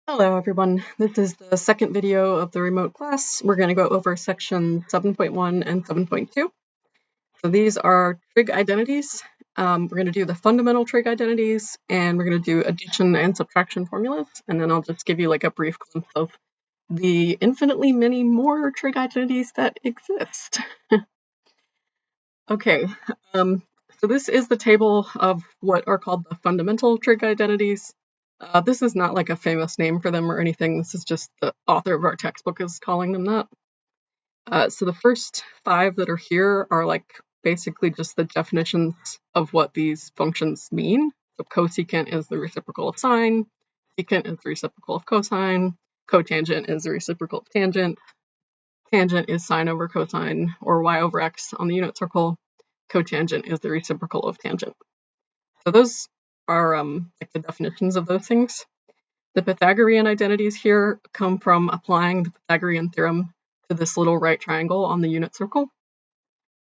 Hello everyone, this is the second video of the remote class. We're going to go over section 7.1 and 7.2. So these are trig identities. We're going to do the fundamental trig identities, and we're going to do addition and subtraction formulas, and then I'll just give you like a brief glimpse of the infinitely many more trig identities that exist. Okay, so this is the table of what are called the fundamental trig identities. This is not like a famous name for them or anything. This is just the author of our textbook is calling them that. So the first 5 that are here are like basically just the definitions of what these functions mean. So cosecant is the reciprocal of sine, secant is the reciprocal of cosine, cotangent is the reciprocal of tangent, tangent is sine over cosine or y over x on the unit circle, cotangent is the reciprocal of tangent. So those are like the definitions of those things. The Pythagorean identities here come from applying the Pythagorean theorem to this little right triangle on the unit circle.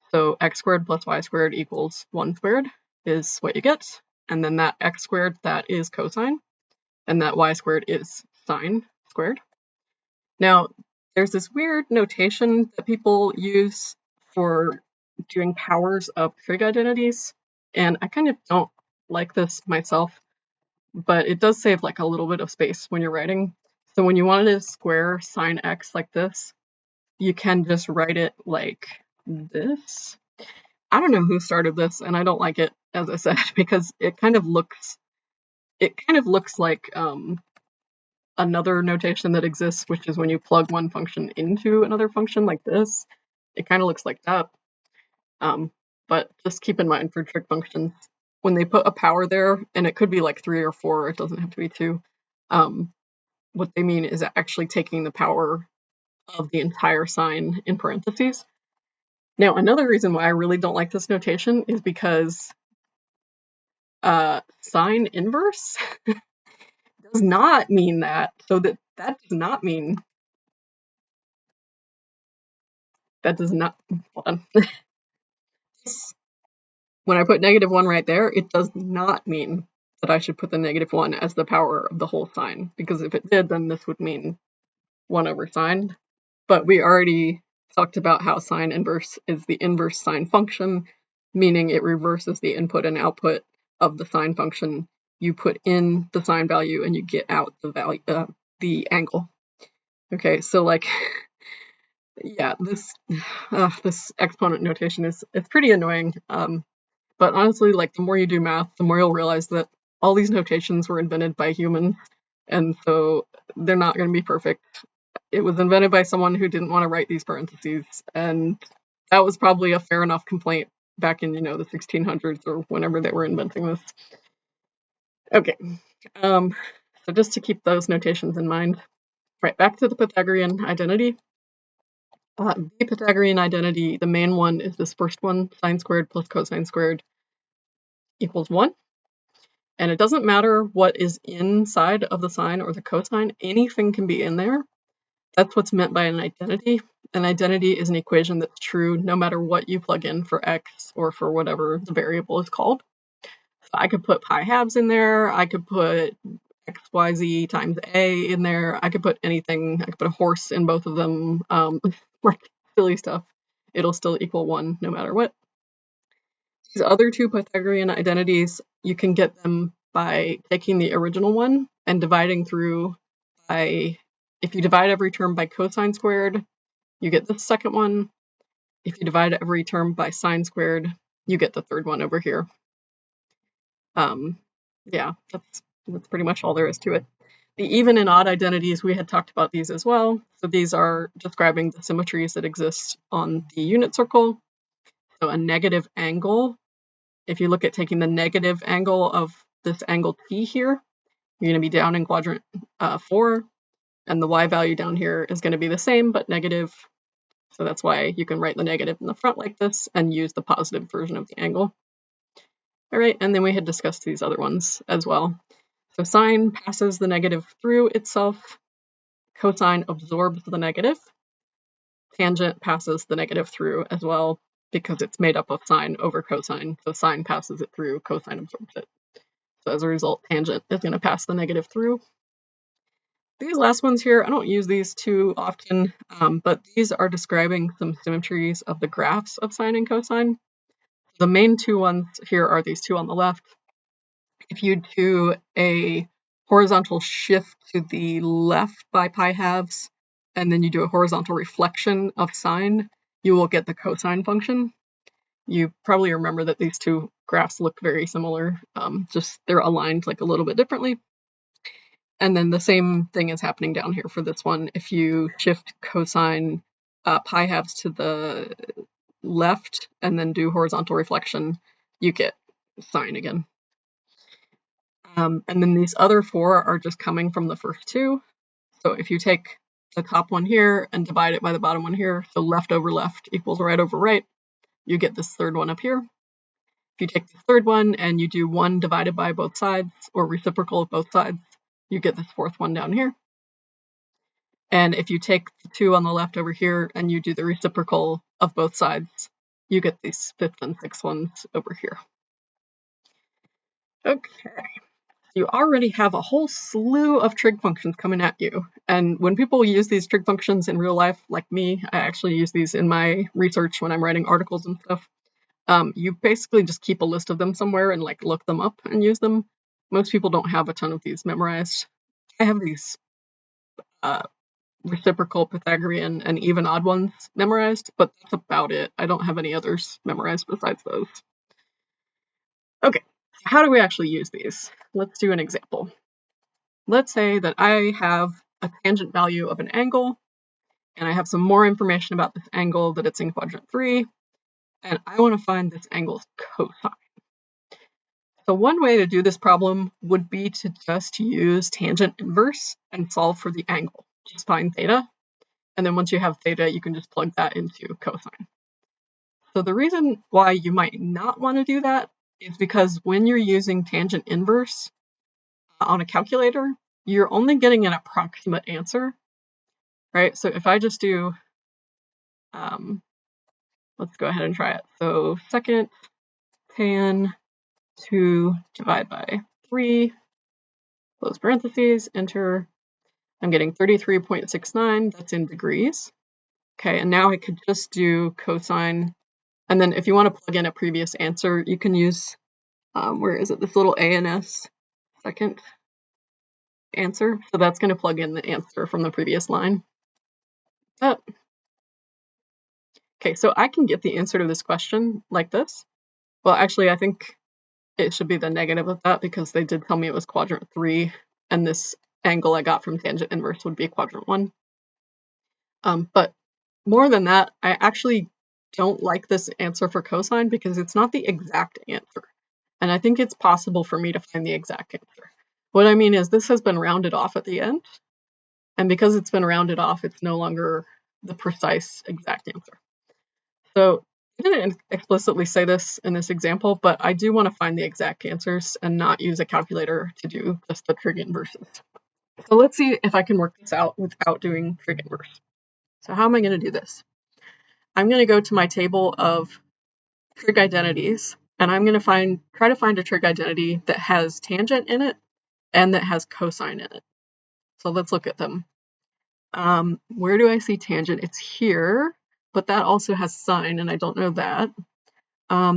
So x squared plus y squared equals 1 squared is what you get. And then that x squared, that is cosine. And that y squared is sine squared. Now, there's this weird notation that people use for doing powers of trig identities. And I kind of don't like this myself, but it does save like a little bit of space when you're writing. So when you wanted to square sine x like this, you can just write it like this. I don't know who started this, and I don't like it, as I said, because it kind of looks like another notation that exists, which is when you plug one function into another function like this. It kind of looks like that. But just keep in mind for trig functions, when they put a power there, and it could be like 3 or 4, it doesn't have to be 2, what they mean is actually taking the power of the entire sign in parentheses. Now, another reason why I really don't like this notation is because sine inverse does not mean that. So that does not mean, hold on. When I put -1 right there, it does not mean that I should put the -1 as the power of the whole sign, because if it did, then this would mean 1 over sine. But we already talked about how sine inverse is the inverse sine function, meaning it reverses the input and output of the sine function. You put in the sine value and you get out the value, the angle. Okay, so like, yeah, this exponent notation is pretty annoying. But honestly, like the more you do math, the more you'll realize that all these notations were invented by humans, and so they're not going to be perfect. It was invented by someone who didn't want to write these parentheses, and that was probably a fair enough complaint back in, the 1600s or whenever they were inventing this. Okay, so just to keep those notations in mind. Right, back to the Pythagorean identity. The Pythagorean identity, the main one is this first one, sine squared plus cosine squared equals 1. And it doesn't matter what is inside of the sine or the cosine, anything can be in there. That's what's meant by an identity. An identity is an equation that's true no matter what you plug in for x or for whatever the variable is called. So I could put pi halves in there, I could put xyz times a in there, I could put anything, I could put a horse in both of them, like silly stuff. It'll still equal 1 no matter what. These other 2 Pythagorean identities, you can get them by taking the original one and dividing through by, if you divide every term by cosine squared, you get the second one. If you divide every term by sine squared, you get the third one over here. Yeah, that's pretty much all there is to it. The even and odd identities, we had talked about these as well. So these are describing the symmetries that exist on the unit circle. So a negative angle, if you look at taking the negative angle of this angle t here, you're going to be down in quadrant 4, and the y value down here is going to be the same but negative. So that's why you can write the negative in the front like this and use the positive version of the angle. All right, and then we had discussed these other ones as well. So sine passes the negative through itself, cosine absorbs the negative, tangent passes the negative through as well because it's made up of sine over cosine. So sine passes it through, cosine absorbs it. So as a result, tangent is going to pass the negative through. These last ones here, I don't use these too often, but these are describing some symmetries of the graphs of sine and cosine. The main two ones here are these two on the left. If you do a horizontal shift to the left by pi halves, and then you do a horizontal reflection of sine, you will get the cosine function. You probably remember that these two graphs look very similar, just they're aligned like a little bit differently. And then the same thing is happening down here for this one. If you shift cosine pi halves to the left and then do horizontal reflection, you get sine again. And then these other four are just coming from the first two. So if you take the top one here and divide it by the bottom one here, so left over left equals right over right, you get this third one up here. If you take the third one and you do 1 divided by both sides, or reciprocal of both sides, you get this fourth one down here. And if you take the 2 on the left over here and you do the reciprocal of both sides, you get these fifth and sixth ones over here. Okay, you already have a whole slew of trig functions coming at you. And when people use these trig functions in real life, like me, I actually use these in my research when I'm writing articles and stuff. You basically just keep a list of them somewhere and like look them up and use them. Most people don't have a ton of these memorized. I have these reciprocal, Pythagorean, and even odd ones memorized, but that's about it. I don't have any others memorized besides those. Okay, how do we actually use these? Let's do an example. Let's say that I have a tangent value of an angle, and I have some more information about this angle, that it's in quadrant 3, and I want to find this angle's cosine. So one way to do this problem would be to just use tangent inverse and solve for the angle. Just find theta, and then once you have theta, you can just plug that into cosine. So the reason why you might not want to do that is because when you're using tangent inverse on a calculator, you're only getting an approximate answer, right? So if I just do, let's go ahead and try it. So second tan 2 divided by 3, close parentheses, enter. I'm getting 33.69, that's in degrees. Okay, and now I could just do cosine. And then if you want to plug in a previous answer, you can use, where is it, this little A and S second answer. So that's going to plug in the answer from the previous line. Okay, so I can get the answer to this question like this. Well, actually, I think it should be the negative of that because they did tell me it was quadrant 3, and this angle I got from tangent inverse would be quadrant 1. But more than that, I actually don't like this answer for cosine because it's not the exact answer. And I think it's possible for me to find the exact answer. What I mean is this has been rounded off at the end. And because it's been rounded off, it's no longer the precise exact answer. So I didn't explicitly say this in this example, but I do want to find the exact answers and not use a calculator to do just the trig inverses. So let's see if I can work this out without doing trig inverse. So how am I going to do this? I'm going to go to my table of trig identities, and I'm going to try to find a trig identity that has tangent in it and that has cosine in it. So let's look at them. Where do I see tangent? It's here, but that also has sine, and I don't know that.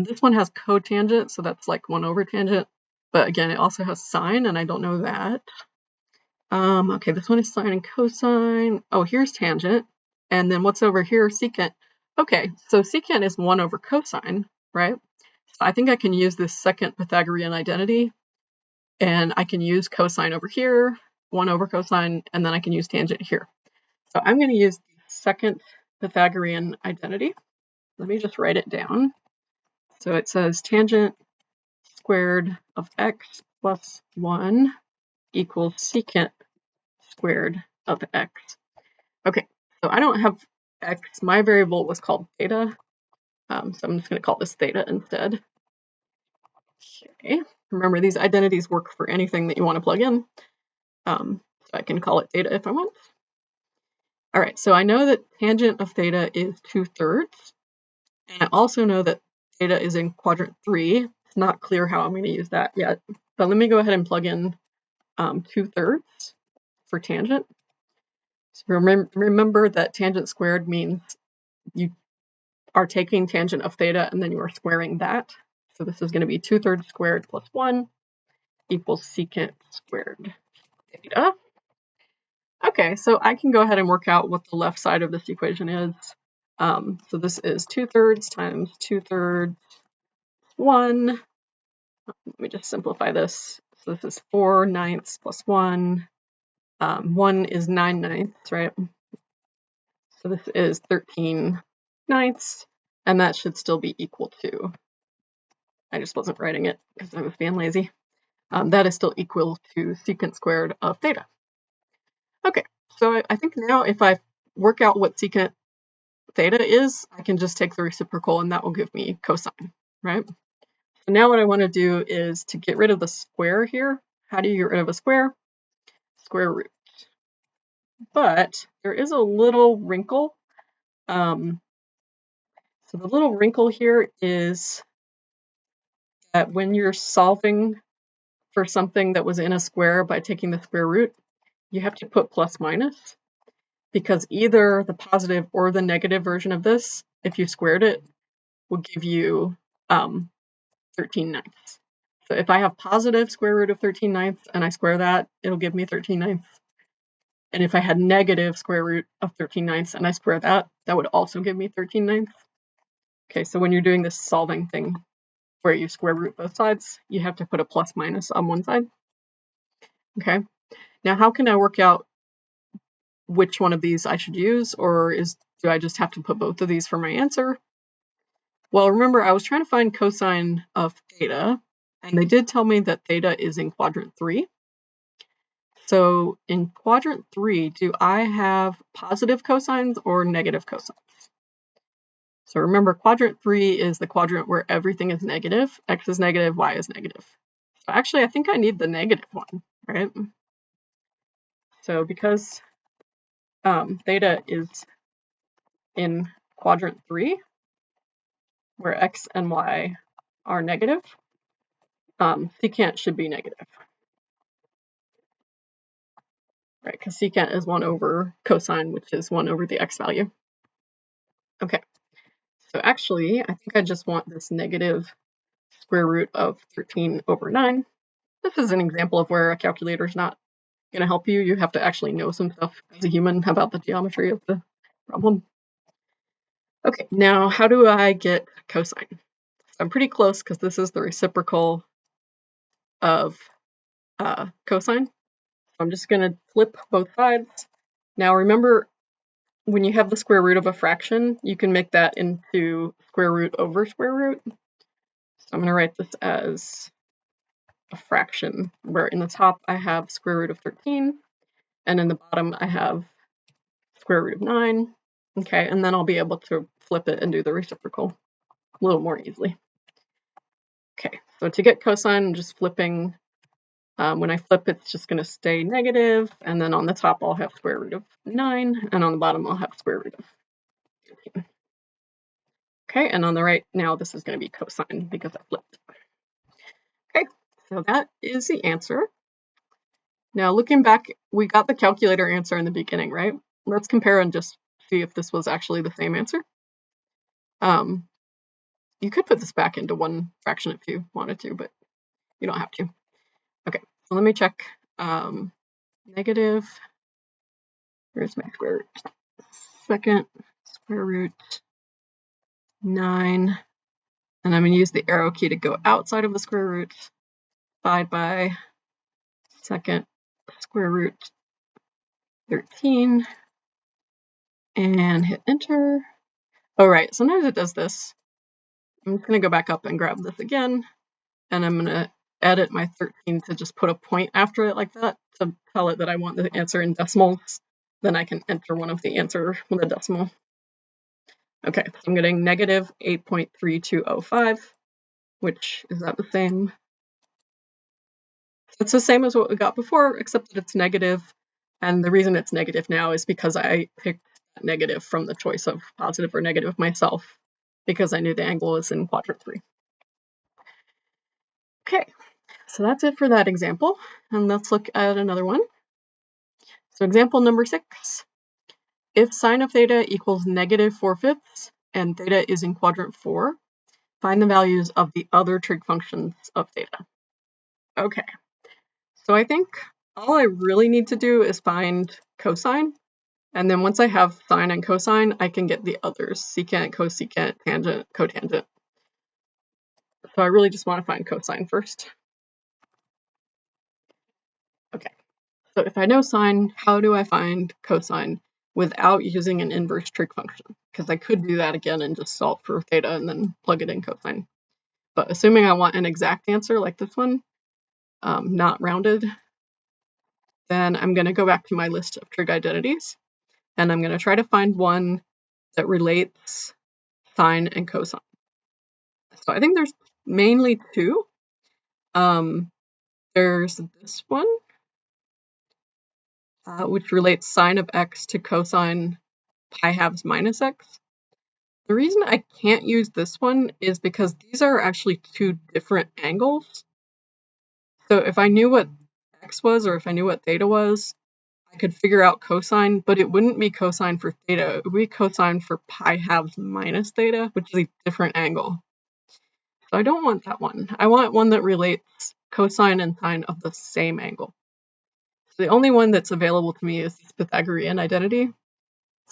This one has cotangent, so that's like 1 over tangent. But again, it also has sine, and I don't know that. Okay, this one is sine and cosine. Oh, here's tangent. And then what's over here? Secant. Okay, so secant is 1 over cosine, right? So I think I can use this second Pythagorean identity, and I can use cosine over here, 1 over cosine, and then I can use tangent here. So I'm going to use the second Pythagorean identity. Let me just write it down. So it says tangent squared of x plus 1 equals secant squared of x. Okay, so I don't have x. My variable was called theta, so I'm just going to call this theta instead. Okay, remember these identities work for anything that you want to plug in, so I can call it theta if I want. All right, so I know that tangent of theta is 2/3, and I also know that theta is in quadrant 3. It's not clear how I'm going to use that yet, but let me go ahead and plug in 2/3 for tangent. So remember that tangent squared means you are taking tangent of theta and then you are squaring that. So this is going to be 2/3 squared plus 1 equals secant squared theta. Okay, so I can go ahead and work out what the left side of this equation is. So this is 2/3 times 2/3 1. Let me just simplify this. So this is 4/9 plus 1. 1 is 9/9, right? So this is 13/9, and that should still be equal to, I just wasn't writing it because I was being lazy. That is still equal to secant squared of theta. Okay, so I think now if I work out what secant theta is, I can just take the reciprocal and that will give me cosine, right? So now what I want to do is to get rid of the square here. How do you get rid of a square? Square root. But there is a little wrinkle. So the little wrinkle here is that when you're solving for something that was in a square by taking the square root, you have to put plus minus, because either the positive or the negative version of this, if you squared it, will give you 13/9. So if I have positive square root of 13/9 and I square that, it'll give me 13/9. And if I had negative square root of 13/9 and I square that, that would also give me 13/9. Okay, so when you're doing this solving thing where you square root both sides, you have to put a plus minus on one side. Okay, now how can I work out which one of these I should use, or do I just have to put both of these for my answer? Well, remember, I was trying to find cosine of theta, and they did tell me that theta is in quadrant 3. So in quadrant 3, do I have positive cosines or negative cosines? So remember, quadrant 3 is the quadrant where everything is negative. X is negative, Y is negative. So actually, I think I need the negative one, right? So because theta is in quadrant 3, where X and Y are negative, secant should be negative, right? Because secant is 1 over cosine, which is 1 over the X value. Okay, so actually, I think I just want this negative square root of 13/9. This is an example of where a calculator is not going to help you. You have to actually know some stuff as a human about the geometry of the problem. Okay, now how do I get cosine? So I'm pretty close because this is the reciprocal of cosine. So I'm just going to flip both sides. Now remember, when you have the square root of a fraction, you can make that into square root over square root. So I'm going to write this as a fraction, where in the top I have square root of 13, and in the bottom I have square root of 9. Okay, and then I'll be able to flip it and do the reciprocal a little more easily. Okay, so to get cosine, I'm just flipping. When I flip, it's just going to stay negative, and then on the top I'll have square root of 9, and on the bottom I'll have square root of 13. Okay, and on the right now this is going to be cosine because I flipped. Okay, so that is the answer. Now looking back, we got the calculator answer in the beginning, right? Let's compare and just see if this was actually the same answer. You could put this back into one fraction if you wanted to, but you don't have to. Okay, so let me check. Negative, where's my square root? Second square root 9, and I'm going to use the arrow key to go outside of the square root, divide by second square root 13, and hit enter. Oh, right, sometimes it does this. I'm just going to go back up and grab this again, and I'm going to edit my 13 to just put a point after it like that to tell it that I want the answer in decimals. Then I can enter one of the answer with a decimal. Okay, so I'm getting negative 8.3205, which is that the same? It's the same as what we got before, except that it's negative. And the reason it's negative now is because I picked negative from the choice of positive or negative myself, because I knew the angle is in quadrant 3. Okay, so that's it for that example. And let's look at another one. So example number 6. if sine of theta equals -4/5 and theta is in quadrant 4, find the values of the other trig functions of theta. Okay, so I think all I really need to do is find cosine, and then once I have sine and cosine, I can get the others, secant, cosecant, tangent, cotangent. So I really just want to find cosine first. Okay, so if I know sine, how do I find cosine without using an inverse trig function? Because I could do that again and just solve for theta and then plug it in cosine. But assuming I want an exact answer like this one, not rounded, then I'm going to go back to my list of trig identities, and I'm going to try to find one that relates sine and cosine. So I think there's mainly two. There's this one, which relates sine of x to cosine pi halves minus x. The reason I can't use this one is because these are actually two different angles. So if I knew what x was, or if I knew what theta was, I could figure out cosine, but it wouldn't be cosine for theta. It would be cosine for pi halves minus theta, which is a different angle. So I don't want that one. I want one that relates cosine and sine of the same angle. So the only one that's available to me is this Pythagorean identity.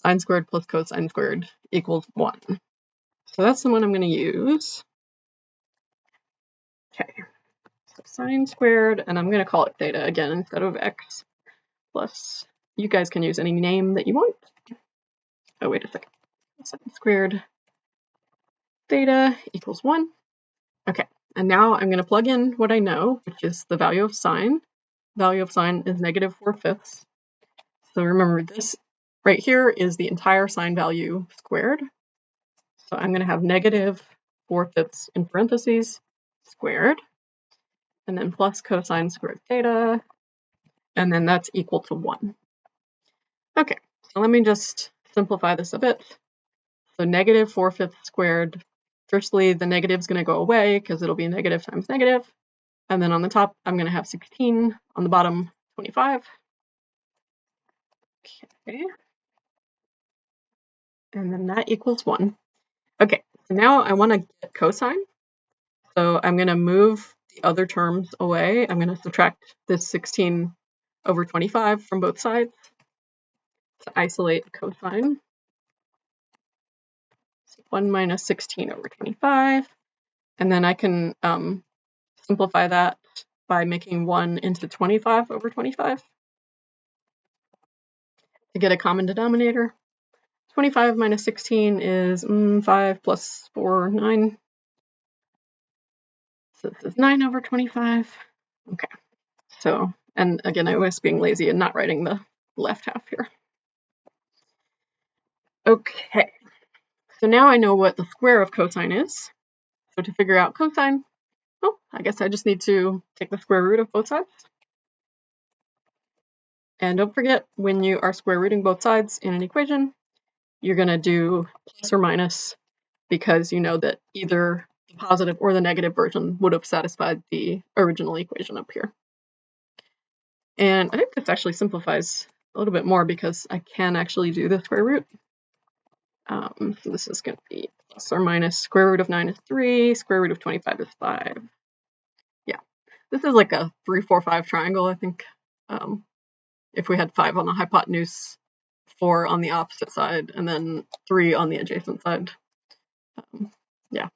Sine squared plus cosine squared equals 1. So that's the one I'm going to use. Okay, so sine squared, and I'm going to call it theta again instead of x, plus, you guys can use any name that you want. Oh, wait a second. Sine squared theta equals 1. Okay, and now I'm going to plug in what I know, which is the value of sine. Value of sine is -4/5. So remember, this right here is the entire sine value squared. So I'm going to have -4/5 in parentheses squared, and then plus cosine squared theta, and then that's equal to 1. Okay, so let me just simplify this a bit. So -4/5 squared, firstly, the negative is going to go away because it'll be negative times negative. And then on the top, I'm going to have 16. On the bottom, 25. Okay. And then that equals 1. Okay, so now I want to get cosine. So I'm going to move the other terms away. I'm going to subtract this 16 over 25 from both sides to isolate cosine. So 1 minus 16 over 25. And then I can simplify that by making 1 into 25 over 25 to get a common denominator. 25 minus 16 is 5 plus 4, 9. So this is 9 over 25. Okay, so, and again, I was being lazy and not writing the left half here. Okay, so now I know what the square of cosine is. So to figure out cosine, well, I guess I just need to take the square root of both sides. And don't forget, when you are square rooting both sides in an equation, you're going to do plus or minus, because you know that either the positive or the negative version would have satisfied the original equation up here. And I think this actually simplifies a little bit more because I can actually do the square root. So this is going to be plus or minus square root of 9 is 3, square root of 25 is 5. Yeah, this is like a 3, 4, 5 triangle, I think. If we had 5 on the hypotenuse, 4 on the opposite side, and then 3 on the adjacent side. Yeah.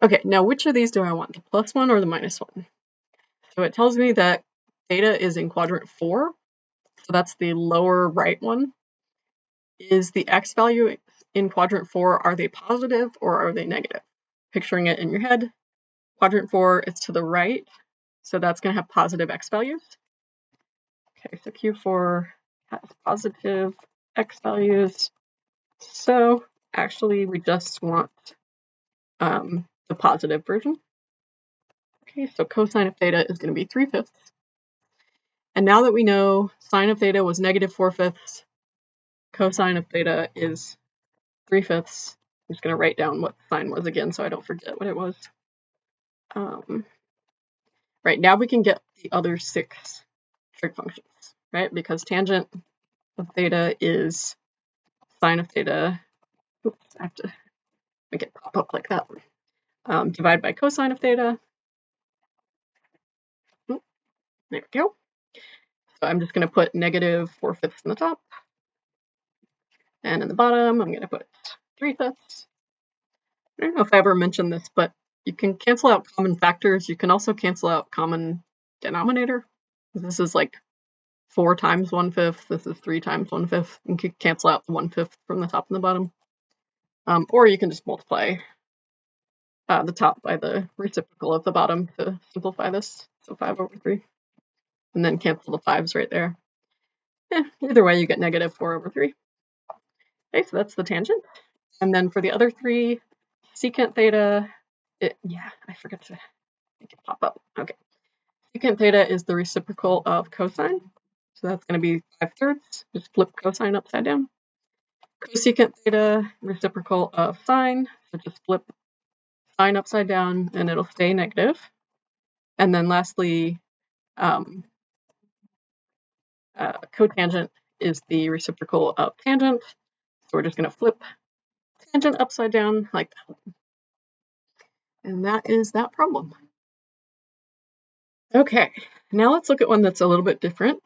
Okay, now which of these do I want, the plus one or the minus one? So it tells me that theta is in quadrant 4, so that's the lower right one. Is the x value in quadrant 4, are they positive or are they negative? Picturing it in your head, quadrant 4 is to the right, so that's going to have positive x values. Okay, so Q4 has positive x values. So actually, we just want the positive version. Okay, so cosine of theta is going to be 3/5. And now that we know sine of theta was -4/5, cosine of theta is 3/5. I'm just going to write down what sine was again so I don't forget what it was. Right, now we can get the other 6 trig functions, right? Because tangent of theta is sine of theta. Oops, I have to make it pop up like that. Divide by cosine of theta. Oop, there we go. So I'm just going to put negative 4/5 in the top. And in the bottom, I'm going to put 3/5. I don't know if I ever mentioned this, but you can cancel out common factors. You can also cancel out common denominator. This is like 4 times 1/5. This is 3 times 1/5. You can cancel out the 1/5 from the top and the bottom. Or you can just multiply the top by the reciprocal of the bottom to simplify this. So 5/3. And then cancel the 5's right there. Either way, you get negative 4/3. Okay, so that's the tangent. And then for the other 3, secant theta, I forgot to make it pop up. Okay. Secant theta is the reciprocal of cosine. So that's going to be 5/3. Just flip cosine upside down. Cosecant theta, reciprocal of sine. So just flip sine upside down and it'll stay negative. And then lastly, cotangent is the reciprocal of tangent. So we're just going to flip tangent upside down like that. And that is that problem. Okay, now let's look at one that's a little bit different.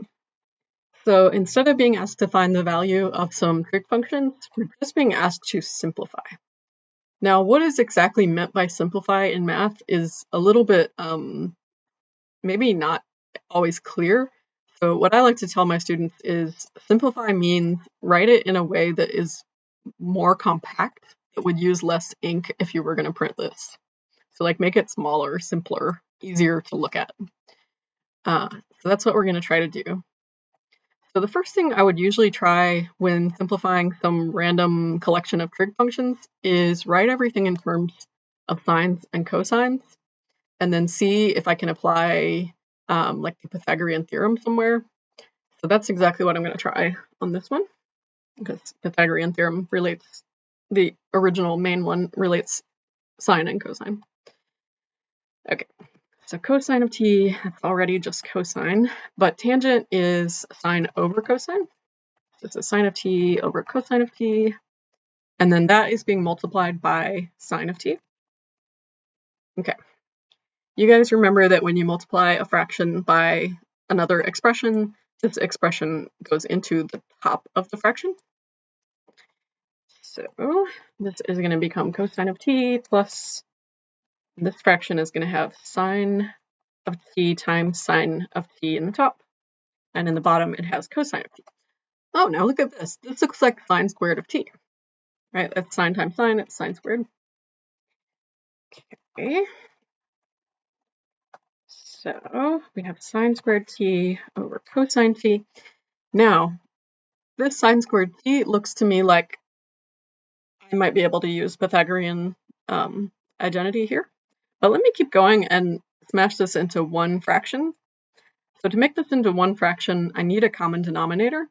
So instead of being asked to find the value of some trig functions, we're just being asked to simplify. Now, what is exactly meant by simplify in math is a little bit maybe not always clear. So what I like to tell my students is simplify means write it in a way that is more compact, that would use less ink if you were going to print this. So like make it smaller, simpler, easier to look at. So that's what we're going to try to do. So the first thing I would usually try when simplifying some random collection of trig functions is write everything in terms of sines and cosines, and then see if I can apply like the Pythagorean theorem somewhere. So that's exactly what I'm going to try on this one, because Pythagorean theorem relates, the original main one relates sine and cosine. Okay. So cosine of t, that's already just cosine, but tangent is sine over cosine. So it's a sine of t over cosine of t, and then that is being multiplied by sine of t. Okay. You guys remember that when you multiply a fraction by another expression, this expression goes into the top of the fraction. So this is going to become cosine of t plus this fraction is going to have sine of t times sine of t in the top. And in the bottom, it has cosine of t. Oh, now look at this. This looks like sine squared of t. Right? That's sine times sine, it's sine squared. Okay. So we have sine squared t over cosine t. Now, this sine squared t looks to me like I might be able to use Pythagorean identity here. But let me keep going and smash this into one fraction. So to make this into one fraction, I need a common denominator.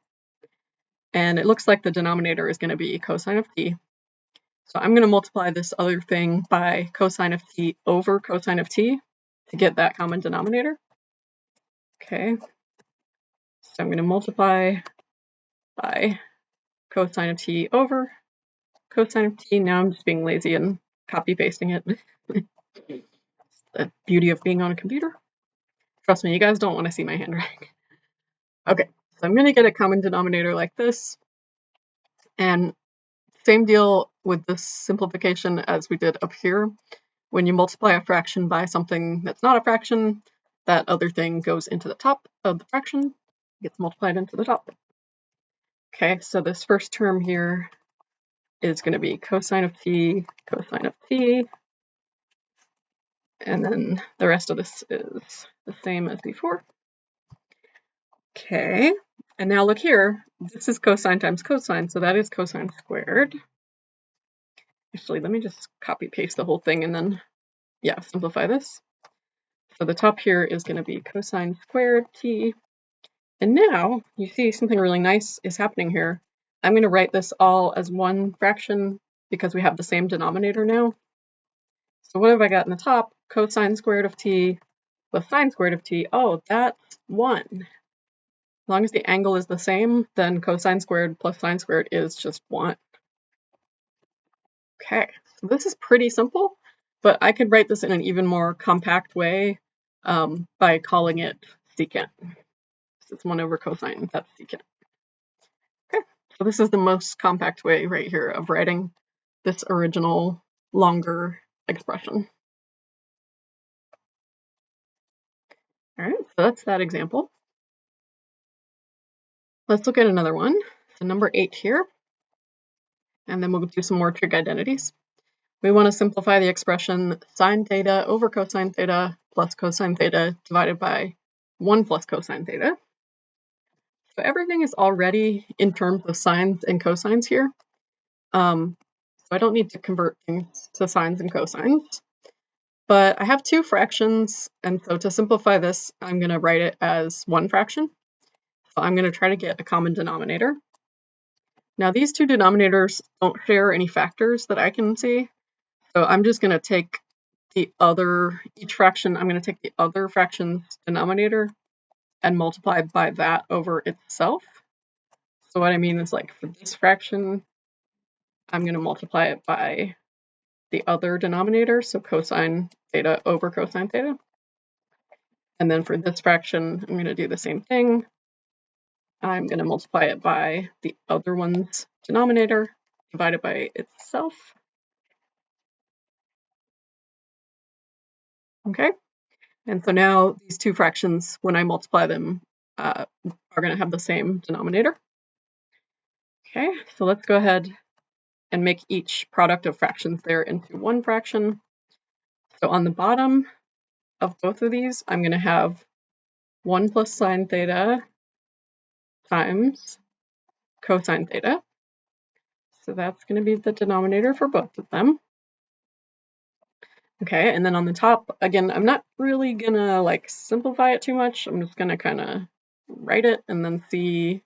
And it looks like the denominator is going to be cosine of t. So I'm going to multiply this other thing by cosine of t over cosine of t to get that common denominator. Okay. So I'm going to multiply by cosine of t over cosine of t. Now I'm just being lazy and copy pasting it. The beauty of being on a computer. Trust me, you guys don't want to see my handwriting. Okay, so I'm going to get a common denominator like this. And same deal with this simplification as we did up here. When you multiply a fraction by something that's not a fraction, that other thing goes into the top of the fraction, gets multiplied into the top. Okay, so this first term here is going to be cosine of t, and then the rest of this is the same as before. Okay, and now look here, this is cosine times cosine, so that is cosine squared. Actually, let me just copy paste the whole thing and then, yeah, simplify this. So the top here is going to be cosine squared t. And now you see something really nice is happening here. I'm going to write this all as one fraction because we have the same denominator now. So what have I got in the top? Cosine squared of t plus sine squared of t. Oh, that's 1. long as the angle is the same, then cosine squared plus sine squared is just 1. Okay, so this is pretty simple, but I could write this in an even more compact way by calling it secant. So it's 1 over cosine, that's secant. Okay, so this is the most compact way right here of writing this original longer expression. All right, so that's that example. Let's look at another one. So number 8 here, and then we'll do some more trig identities. We want to simplify the expression sine theta over cosine theta plus cosine theta divided by 1 plus cosine theta. So everything is already in terms of sines and cosines here. So I don't need to convert things to sines and cosines. But I have 2 fractions, and so to simplify this, I'm going to write it as 1 fraction. So I'm going to try to get a common denominator. Now these 2 denominators don't share any factors that I can see, so I'm just going to take each fraction, I'm going to take the other fraction's denominator and multiply by that over itself. So what I mean is, like, for this fraction, I'm going to multiply it by the other denominator, so cosine theta over cosine theta. And then for this fraction, I'm going to do the same thing. I'm going to multiply it by the other one's denominator divided by itself. Okay, and so now these 2 fractions, when I multiply them, are going to have the same denominator. Okay, so let's go ahead and make each product of fractions there into 1 fraction. So on the bottom of both of these, I'm going to have 1 plus sine theta times cosine theta. So that's going to be the denominator for both of them. Okay, and then on the top, again, I'm not really going to like simplify it too much. I'm just going to kind of write it and then see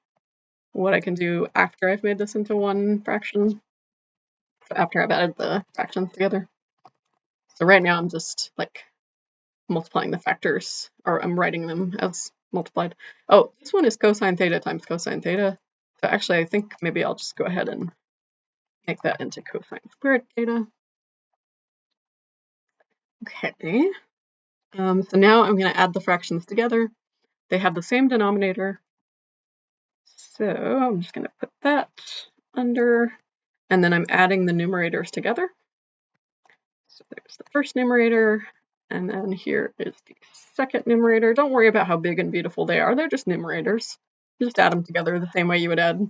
what I can do after I've made this into 1 fraction. So after I've added the fractions together. So right now I'm just like multiplying the factors, or I'm writing them as multiplied. Oh, this one is cosine theta times cosine theta. So actually, I think maybe I'll just go ahead and make that into cosine squared theta. Okay. So now I'm going to add the fractions together. They have the same denominator. So I'm just going to put that under, and then I'm adding the numerators together. So there's the first numerator, and then here is the second numerator. Don't worry about how big and beautiful they are. They're just numerators. Just add them together the same way you would add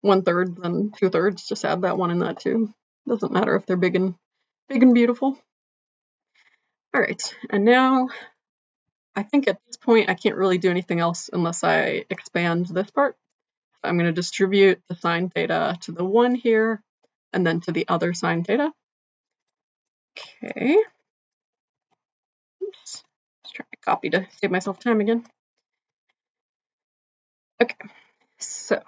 1/3 and 2/3. Just add that 1 and that 2. Doesn't matter if they're big and beautiful. All right, and now I think at this point I can't really do anything else unless I expand this part. So I'm going to distribute the sine theta to the 1 here, and then to the other sine theta. Okay. Oops. Just trying to copy to save myself time again. Okay, so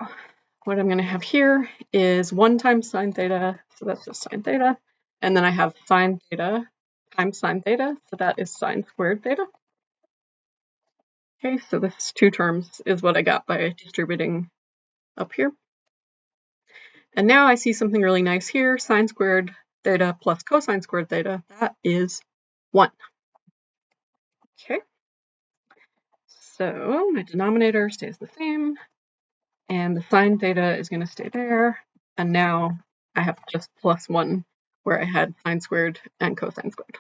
what I'm going to have here is 1 times sine theta, so that's just sine theta, and then I have sine theta times sine theta, so that is sine squared theta. Okay, so this 2 terms is what I got by distributing up here. And now I see something really nice here, sine squared theta plus cosine squared theta, that is 1. Okay, so my denominator stays the same, and the sine theta is going to stay there, and now I have just plus 1 where I had sine squared and cosine squared.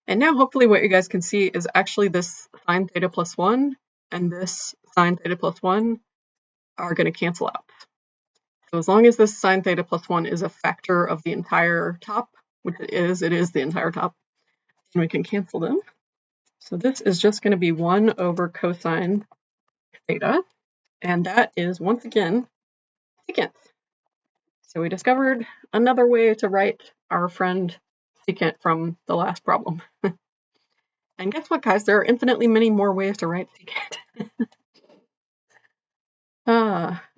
And now hopefully what you guys can see is actually this sine theta plus 1 and this sine theta plus 1 are going to cancel out. So as long as this sine theta plus 1 is a factor of the entire top, which it is the entire top, then we can cancel them. So this is just going to be 1 over cosine theta, and that is once again secant. So we discovered another way to write our friend secant from the last problem. And guess what, guys? There are infinitely many more ways to write secant.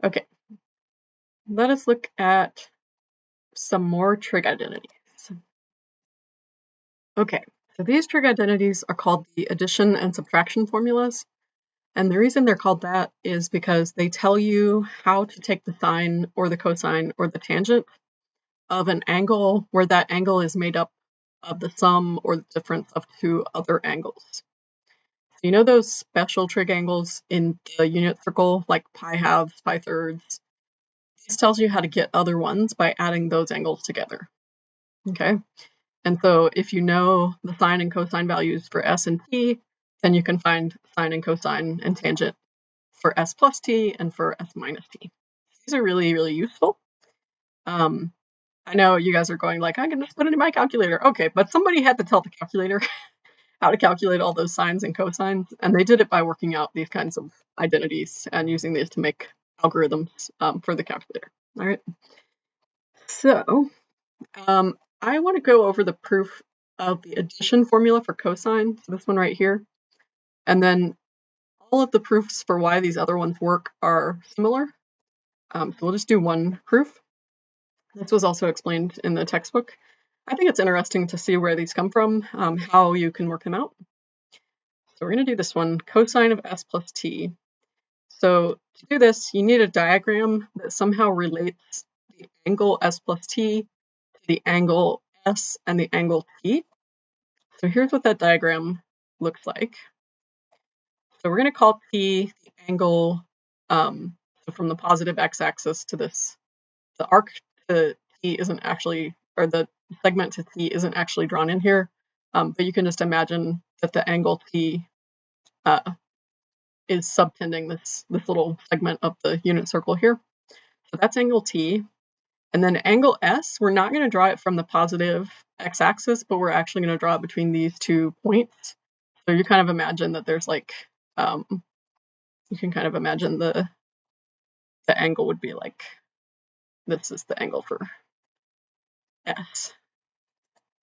Okay. Let us look at some more trig identities. Okay, so these trig identities are called the addition and subtraction formulas. And the reason they're called that is because they tell you how to take the sine or the cosine or the tangent of an angle where that angle is made up of the sum or the difference of two other angles. So you know those special trig angles in the unit circle, like pi halves, pi thirds? This tells you how to get other ones by adding those angles together. Okay? And so if you know the sine and cosine values for s and t, then you can find sine and cosine and tangent for s plus t and for s minus t. These are really, really useful. I know you guys are going like, I can just put it in my calculator. Okay, but somebody had to tell the calculator how to calculate all those sines and cosines, and they did it by working out these kinds of identities and using these to make algorithms for the calculator. All right. So I want to go over the proof of the addition formula for cosine, so this one right here, and then all of the proofs for why these other ones work are similar. So we'll just do one proof. This was also explained in the textbook. I think it's interesting to see where these come from, how you can work them out. So we're going to do this one, cosine of s plus t. So to do this, you need a diagram that somehow relates the angle s plus t to the angle s and the angle t. So here's what that diagram looks like. So we're going to call t the angle, so from the positive x-axis to this, the arc to t isn't actually, or the segment to t isn't actually drawn in here, but you can just imagine that the angle t is subtending this little segment of the unit circle here. So that's angle t. And then angle s, we're not going to draw it from the positive x-axis, but we're actually going to draw it between these 2 points. So you kind of imagine that there's like, you can kind of imagine the angle would be like, this is the angle for s.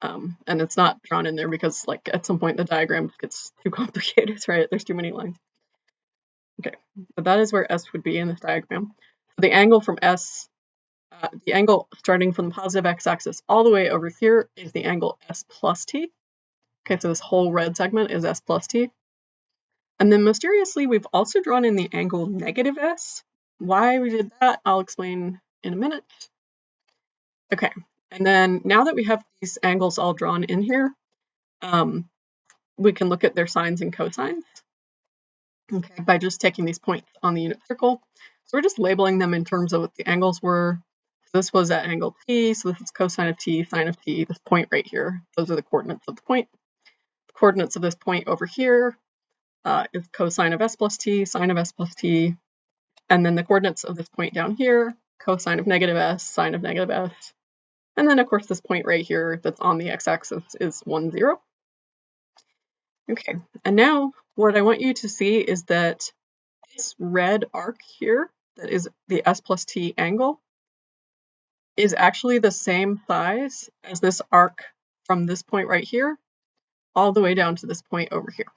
And it's not drawn in there because like at some point the diagram gets too complicated, right? There's too many lines. Okay, but that is where s would be in this diagram. So the angle from s, the angle starting from the positive x-axis all the way over here is the angle s plus t. Okay, so this whole red segment is s plus t. And then mysteriously, we've also drawn in the angle negative s. Why we did that, I'll explain in a minute. Okay, and then now that we have these angles all drawn in here, we can look at their sines and cosines, okay, by just taking these points on the unit circle. So we're just labeling them in terms of what the angles were. So this was at angle t, so this is cosine of t, sine of t, this point right here. Those are the coordinates of the point. The coordinates of this point over here is cosine of s plus t, sine of s plus t, and then the coordinates of this point down here, cosine of negative s, sine of negative s, and then of course this point right here that's on the x-axis is 1, 0. Okay, and now what I want you to see is that this red arc here, that is the s plus t angle, is actually the same size as this arc from this point right here all the way down to this point over here.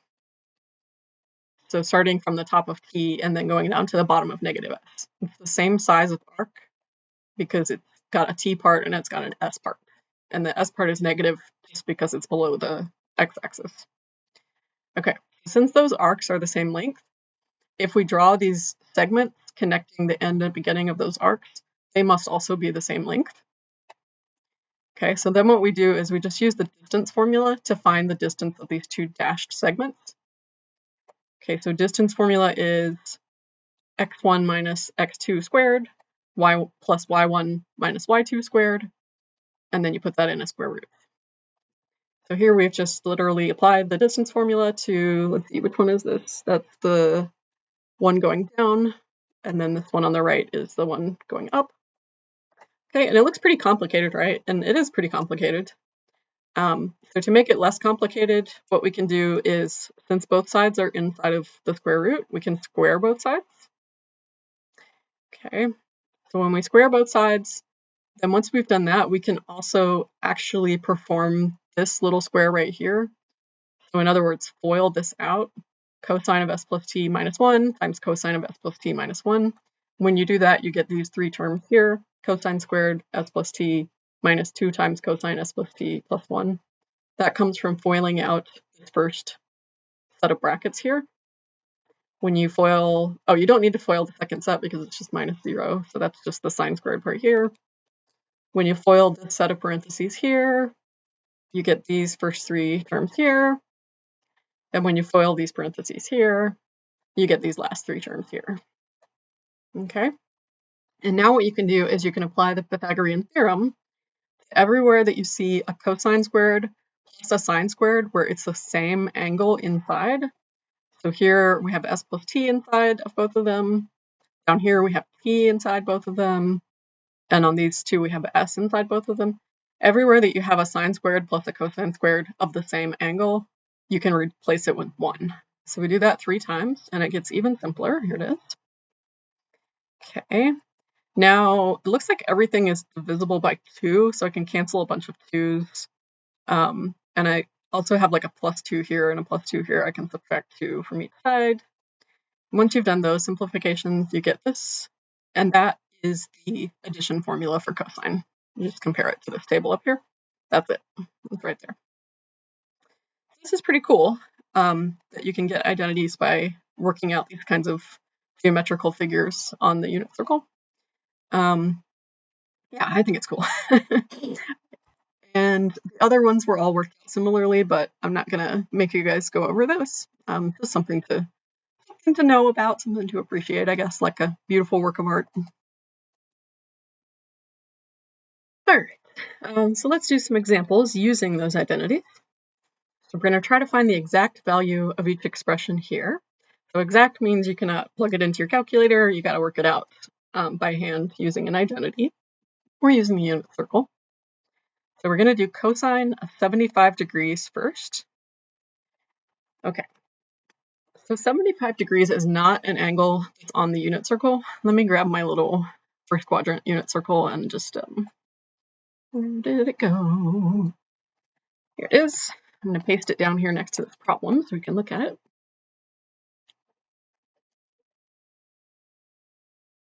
So starting from the top of t and then going down to the bottom of negative s. It's the same size of arc because it's got a t part and it's got an s part. And the s part is negative just because it's below the x-axis. Okay, since those arcs are the same length, if we draw these segments connecting the end and beginning of those arcs, they must also be the same length. Okay, so then what we do is we just use the distance formula to find the distance of these 2 dashed segments. Okay, so distance formula is x1 minus x2 squared, y plus y1 minus y2 squared, and then you put that in a square root. So here we've just literally applied the distance formula to, let's see, which one is this? That's the one going down, and then this one on the right is the one going up. Okay, and it looks pretty complicated, right? And it is pretty complicated. So to make it less complicated, what we can do is, since both sides are inside of the square root, we can square both sides. Okay, so when we square both sides, then once we've done that, we can also actually perform this little square right here. So in other words, FOIL this out. Cosine of s plus t minus 1 times cosine of s plus t minus 1. When you do that, you get these 3 terms here. Cosine squared s plus t minus 2 times cosine s plus t plus 1. That comes from foiling out this first set of brackets here. When you FOIL, oh, you don't need to FOIL the second set because it's just -0, so that's just the sine squared part here. When you FOIL this set of parentheses here, you get these first three terms here. And when you FOIL these parentheses here, you get these last three terms here. Okay? And now what you can do is you can apply the Pythagorean theorem everywhere that you see a cosine squared plus a sine squared where it's the same angle inside. So here we have s plus t inside of both of them. Down here we have t inside both of them. And on these two we have s inside both of them. Everywhere that you have a sine squared plus a cosine squared of the same angle, you can replace it with 1. So we do that 3 times and it gets even simpler. Here it is. Okay. Now it looks like everything is divisible by 2, so I can cancel a bunch of 2's. And I also have like a +2 here and a +2 here. I can subtract 2 from each side. Once you've done those simplifications, you get this, and that is the addition formula for cosine. You just compare it to this table up here. That's it. It's right there. This is pretty cool that you can get identities by working out these kinds of geometrical figures on the unit circle. Yeah, I think it's cool. And the other ones were all worked out similarly, but I'm not gonna make you guys go over those. Just something to know about, something to appreciate, I guess, like a beautiful work of art. All right, so let's do some examples using those identities. So we're going to try to find the exact value of each expression here. So exact means you cannot plug it into your calculator, you got to work it out by hand using an identity. We're using the unit circle. So we're going to do cosine of 75 degrees first. Okay, so 75 degrees is not an angle that's on the unit circle. Let me grab my little first quadrant unit circle and just, where did it go? Here it is. I'm going to paste it down here next to this problem so we can look at it.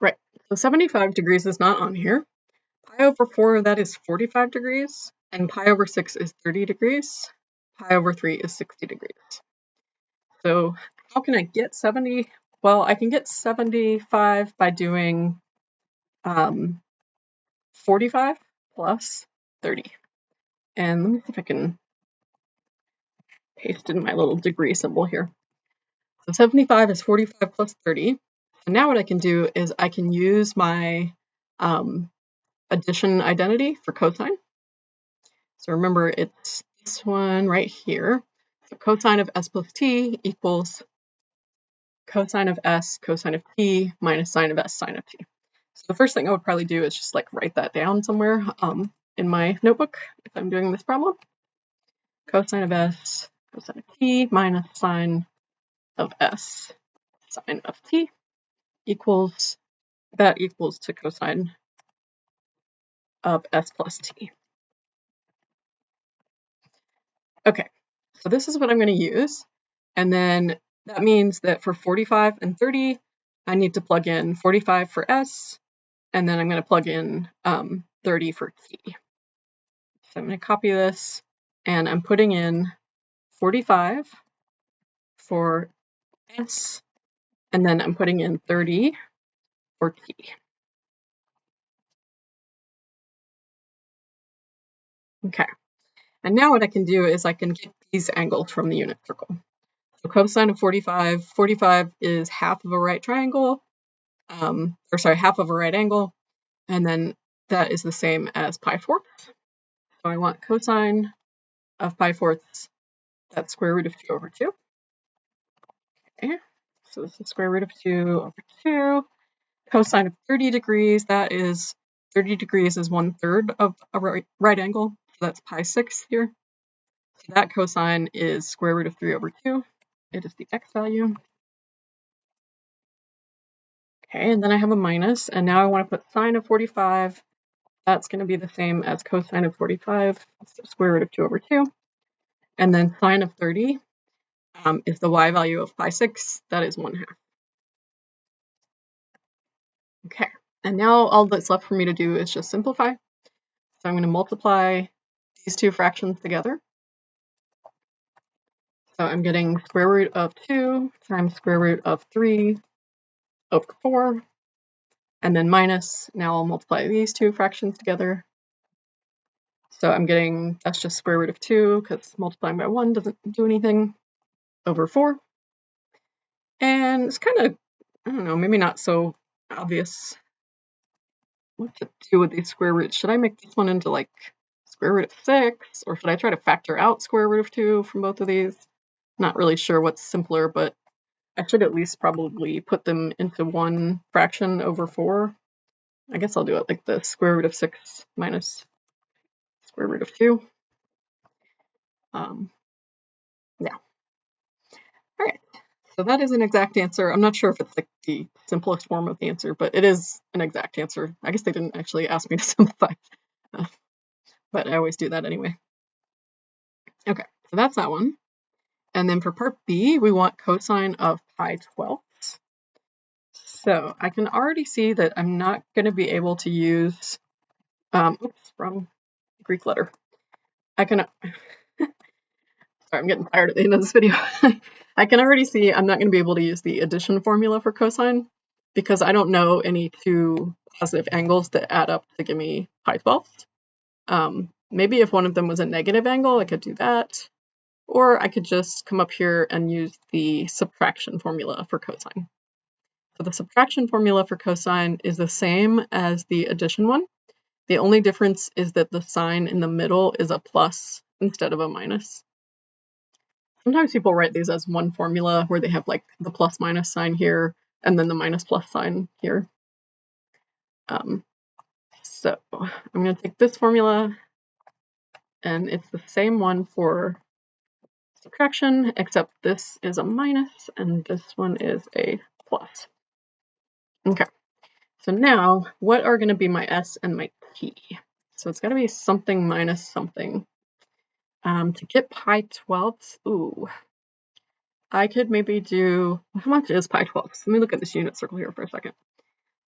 Right, so 75 degrees is not on here. Pi over 4, that is 45 degrees, and pi over 6 is 30 degrees. Pi over 3 is 60 degrees. So how can I get 70? Well, I can get 75 by doing 45 plus 30. And let me see if I can paste in my little degree symbol here. So 75 is 45 plus 30. And now what I can do is I can use my addition identity for cosine. So remember, it's this one right here. So cosine of s plus t equals cosine of s cosine of t minus sine of s sine of t. So the first thing I would probably do is just like write that down somewhere in my notebook if I'm doing this problem. Cosine of s cosine of t minus sine of s sine of t equals, that equals to cosine of s plus t. Okay, so this is what I'm going to use. And then that means that for 45 and 30, I need to plug in 45 for s, and then I'm going to plug in 30 for t. So I'm going to copy this, and I'm putting in 45 for s, and then I'm putting in 30 for t. Okay, and now what I can do is I can get these angles from the unit circle. So cosine of 45, 45 is half of a right triangle, half of a right angle, and then that is the same as pi fourths. So I want cosine of pi fourths, that's square root of 2 over 2. Okay, so this is square root of 2 over 2. Cosine of 30 degrees, that is 30 degrees is 1/3 of a right angle, so that's pi 6 here. So that cosine is square root of 3 over 2. It is the x value. Okay, and then I have a minus, and now I want to put sine of 45. That's going to be the same as cosine of 45, so square root of 2 over 2. And then sine of 30 is the y value of pi 6, that is 1/2. Okay, and now all that's left for me to do is just simplify. So I'm going to multiply these two fractions together. So I'm getting square root of 2 times square root of 3 over 4, and then minus. Now I'll multiply these two fractions together. So I'm getting, that's just square root of 2, because multiplying by 1 doesn't do anything, over 4. And it's kind of, I don't know, maybe not so obvious what to do with these square roots. Should I make this one into like square root of 6, or should I try to factor out square root of 2 from both of these? Not really sure what's simpler, but I should at least probably put them into one fraction over 4. I guess I'll do it like the square root of 6 minus square root of 2. Yeah. All right. So that is an exact answer. I'm not sure if it's like the simplest form of the answer, but it is an exact answer. I guess they didn't actually ask me to simplify, but I always do that anyway. Okay, so that's that one. And then for part B, we want cosine of pi 12ths. So I can already see that I'm not going to be able to use, oops, wrong Greek letter. I can, sorry, I'm getting tired at the end of this video. I can already see I'm not going to be able to use the addition formula for cosine because I don't know any two positive angles that add up to give me pi 12ths. Maybe if one of them was a negative angle, I could do that. Or I could just come up here and use the subtraction formula for cosine. So the subtraction formula for cosine is the same as the addition one. The only difference is that the sign in the middle is a plus instead of a minus. Sometimes people write these as one formula where they have like the plus minus sign here and then the minus plus sign here. So I'm going to take this formula, and it's the same one for subtraction, except this is a minus and this one is a plus. Okay, so now what are going to be my s and my t? So it's got to be something minus something. To get pi 12ths, ooh, I could maybe do, how much is pi 12ths? Let me look at this unit circle here for a second.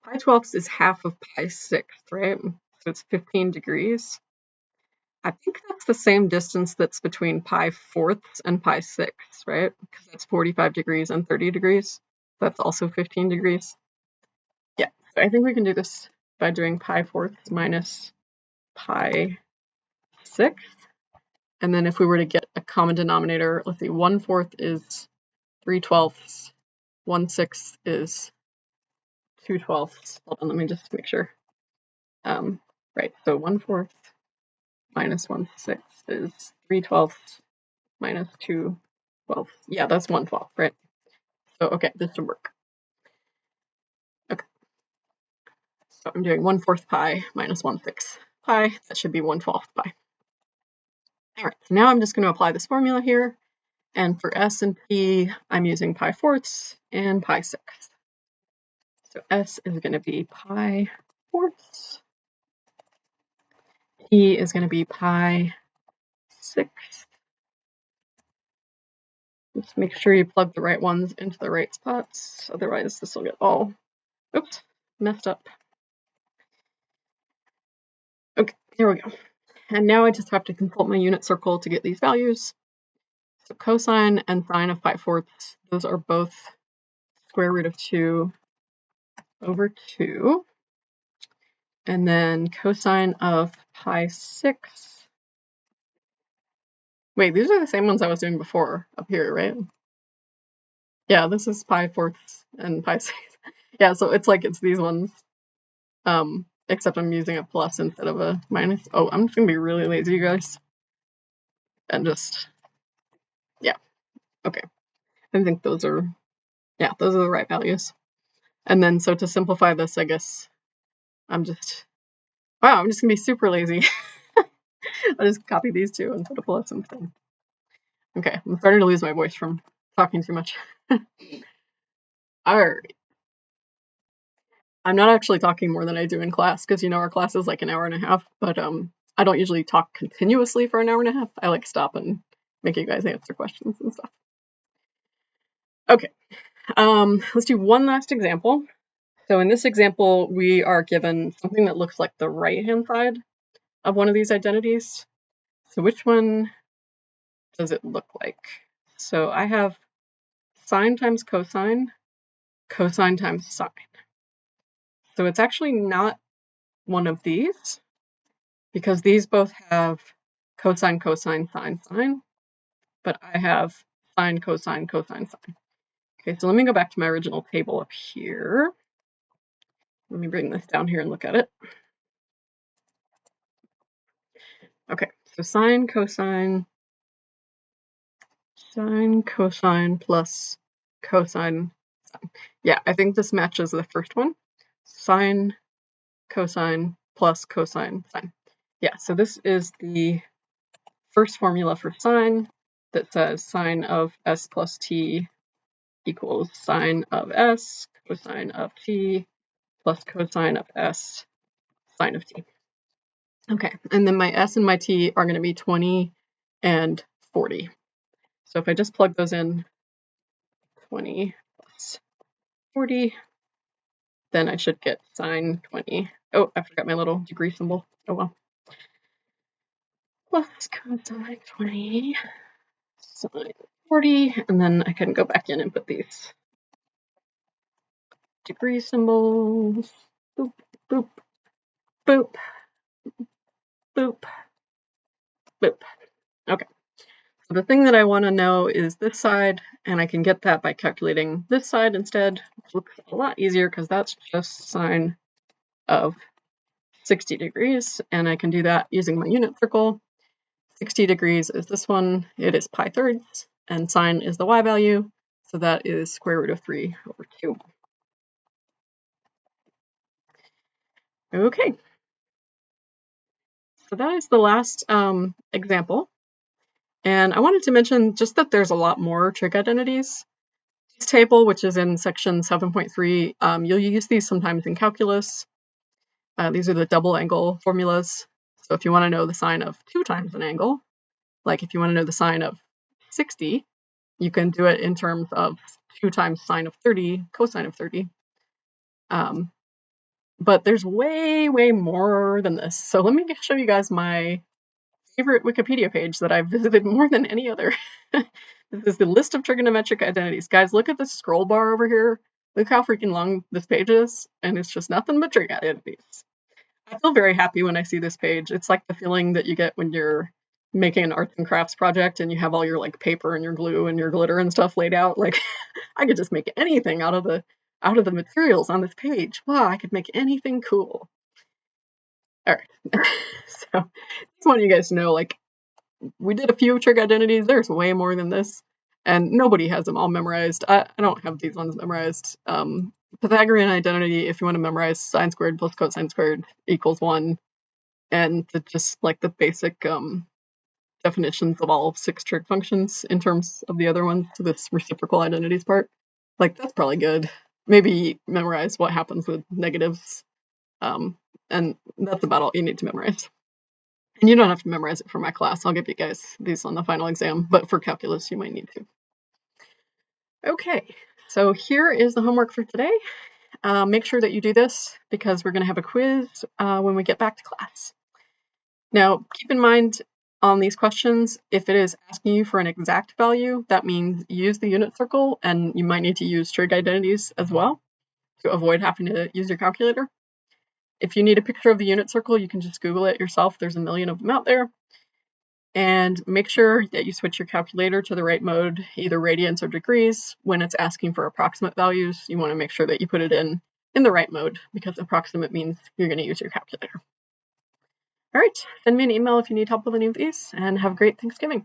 Pi 12ths is half of pi 6th, right? So it's 15 degrees. I think that's the same distance that's between pi 4ths and pi 6ths, right? Because that's 45 degrees and 30 degrees. That's also 15 degrees. Yeah, so I think we can do this by doing pi 4ths minus pi 6th. And then if we were to get a common denominator, let's see, 1/4 is 3/12, 1/6 is 2/12. Hold on, let me just make sure. Right, so 1/4 minus 1/6 is 3/12 minus 2/12. Yeah, that's 1/12, right? So, okay, this should work. Okay, so I'm doing 1/4 pi minus 1/6 pi. That should be 1/12 pi. All right, so now I'm just going to apply this formula here. And for s and p, I'm using pi 4ths and pi 6ths. So s is going to be pi 4ths. P is going to be pi 6ths. Just make sure you plug the right ones into the right spots. Otherwise, this will get all, oops, messed up. Okay, here we go. And now I just have to consult my unit circle to get these values. So cosine and sine of pi 4ths, those are both square root of 2 over 2. And then cosine of pi 6. Wait, these are the same ones I was doing before up here, right? Yeah, this is pi 4ths and pi 6. Yeah, so it's like it's these ones. Except I'm using a plus instead of a minus. Oh, I'm just gonna be really lazy, you guys. And just, yeah, okay. I think those are, yeah, those are the right values. And then, so to simplify this, I guess I'm just, wow, I'm just gonna be super lazy. I'll just copy these two and put a plus instead. Okay, I'm starting to lose my voice from talking too much. Alright. I'm not actually talking more than I do in class, because, you know, our class is like an hour and a half, but I don't usually talk continuously for an hour and a half. I like stop and make you guys answer questions and stuff. Okay, let's do one last example. So in this example, we are given something that looks like the right-hand side of one of these identities. So which one does it look like? So I have sine times cosine, cosine times sine. So it's actually not one of these, because these both have cosine, cosine, sine, sine, but I have sine, cosine, cosine, sine. Okay, so let me go back to my original table up here. Let me bring this down here and look at it. Okay, so sine, cosine plus cosine, sine. Yeah, I think this matches the first one. Sine, cosine plus cosine, sine. Yeah, so this is the first formula for sine that says sine of s plus t equals sine of s cosine of t plus cosine of s sine of t. Okay, and then my s and my t are going to be 20 and 40. So if I just plug those in, 20 plus 40, then I should get sine 20. Oh, I forgot my little degree symbol. Oh well. Plus cosine 20, sine 40, and then I can go back in and put these degree symbols. Boop, boop, boop, boop, boop. Okay. So the thing that I want to know is this side, and I can get that by calculating this side instead, which looks a lot easier because that's just sine of 60 degrees, and I can do that using my unit circle. 60 degrees is this one, it is pi thirds, and sine is the y value, so that is square root of 3 over 2. Okay, so that is the last example, and I wanted to mention just that there's a lot more trig identities. This table, which is in section 7.3, you'll use these sometimes in calculus. These are the double angle formulas. So if you want to know the sine of 2 times an angle, like if you want to know the sine of 60, you can do it in terms of 2 times sine of 30, cosine of 30. But there's way, way more than this. So let me show you guys my favorite Wikipedia page that I've visited more than any other. This is the list of trigonometric identities. Guys, look at this scroll bar over here. Look how freaking long this page is, and it's just nothing but trig identities. I feel very happy when I see this page. It's like the feeling that you get when you're making an arts and crafts project and you have all your like paper and your glue and your glitter and stuff laid out. Like I could just make anything out of the materials on this page. Wow, I could make anything cool. All right. So just want you guys to know, like, we did a few trig identities. There's way more than this, and nobody has them all memorized. I don't have these ones memorized. Pythagorean identity, if you want to memorize sine squared plus cosine squared equals 1, and just like the basic definitions of all 6 trig functions in terms of the other ones, so this reciprocal identities part, like that's probably good. Maybe memorize what happens with negatives, and that's about all you need to memorize. And you don't have to memorize it for my class. I'll give you guys these on the final exam, but for calculus, you might need to. Okay, so here is the homework for today. Make sure that you do this because we're going to have a quiz when we get back to class. Now, keep in mind on these questions, if it is asking you for an exact value, that means use the unit circle, and you might need to use trig identities as well to avoid having to use your calculator. If you need a picture of the unit circle, you can just Google it yourself. There's a million of them out there. And make sure that you switch your calculator to the right mode, either radians or degrees. When it's asking for approximate values, you want to make sure that you put it in the right mode, because approximate means you're going to use your calculator. All right, send me an email if you need help with any of these, and have a great Thanksgiving.